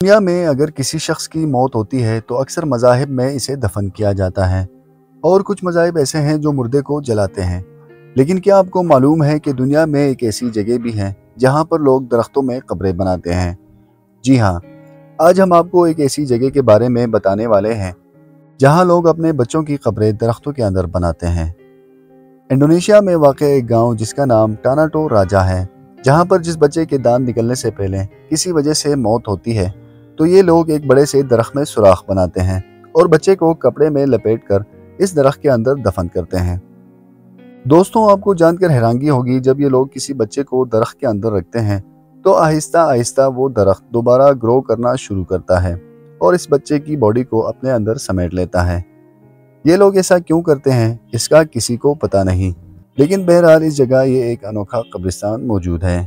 دنیا میں اگر کسی شخص کی موت ہوتی ہے تو اکثر مذاہب میں اسے دفن کیا جاتا ہے، اور کچھ مذاہب ایسے ہیں جو مردے کو جلاتے ہیں۔ لیکن کیا آپ کو معلوم ہے کہ دنیا میں ایک ایسی جگہ بھی ہے جہاں پر لوگ درختوں میں قبریں بناتے ہیں؟ جی ہاں، آج ہم آپ کو ایک ایسی جگہ کے بارے میں بتانے والے ہیں جہاں لوگ اپنے بچوں کی قبریں درختوں کے اندر بناتے ہیں۔ انڈونیشیا میں واقع ایک گاؤں جس کا نام ٹاناٹو راجا ہے، جہاں پر جس بچے کے دانت نکلنے سے پہلے کسی وجہ سے موت ہوتی ہے تو یہ لوگ ایک بڑے سے درخت میں سوراخ بناتے ہیں اور بچے کو کپڑے میں لپیٹ کر اس درخت کے اندر دفن کرتے ہیں۔ دوستوں، آپ کو جان کر حیرانگی ہوگی، جب یہ لوگ کسی بچے کو درخت کے اندر رکھتے ہیں تو آہستہ آہستہ وہ درخت دوبارہ گرو کرنا شروع کرتا ہے اور اس بچے کی باڈی کو اپنے اندر سمیٹ لیتا ہے۔ یہ لوگ ایسا کیوں کرتے ہیں اس کا کسی کو پتہ نہیں، لیکن بہرحال اس جگہ یہ ایک انوکھا قبرستان موجود ہے۔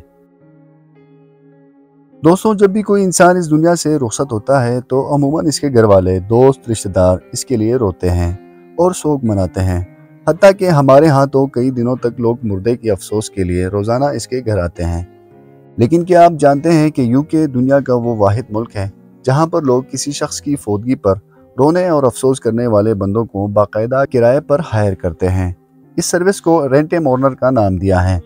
دوستوں، جب بھی کوئی انسان اس دنیا سے رخصت ہوتا ہے تو عموماً اس کے گھر والے، دوست، رشتہ دار اس کے لیے روتے ہیں اور سوگ مناتے ہیں۔ حتیٰ کہ ہمارے ہاں تو کئی دنوں تک لوگ مردے کے افسوس کے لیے روزانہ اس کے گھر آتے ہیں۔ لیکن کیا آپ جانتے ہیں کہ UK دنیا کا وہ واحد ملک ہے جہاں پر لوگ کسی شخص کی فوتگی پر رونے اور افسوس کرنے والے بندوں کو باقاعدہ کرائے پر ہائر کرتے ہیں۔ اس سروس کو رینٹ اے مورنر کا نام دیا ہے۔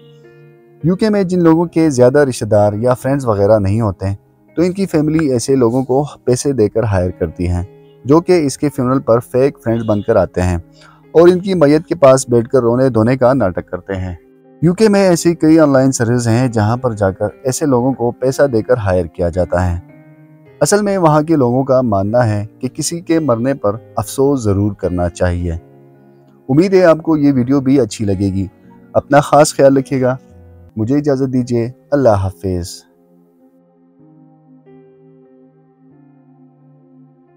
UK میں جن لوگوں کے زیادہ رشتہ دار یا فرینڈز وغیرہ نہیں ہوتے تو ان کی فیملی ایسے لوگوں کو پیسے دے کر ہائر کرتی ہیں، جو کہ اس کے فیونرل پر فیک فرینڈز بن کر آتے ہیں اور ان کی میت کے پاس بیٹھ کر رونے دھونے کا ناٹک کرتے ہیں۔ UK میں ایسی کئی آن لائن سروس ہیں جہاں پر جا کر ایسے لوگوں کو پیسہ دے کر ہائر کیا جاتا ہے۔ اصل میں وہاں کے لوگوں کا ماننا ہے کہ کسی کے مرنے پر افسوس ضرور کرنا چاہیے۔ امید ہے آپ کو یہ ویڈیو بھی اچھی لگے گی۔ اپنا خاص خیال رکھیے گا۔ مجھے اجازت دیجیے۔ اللہ حافظ۔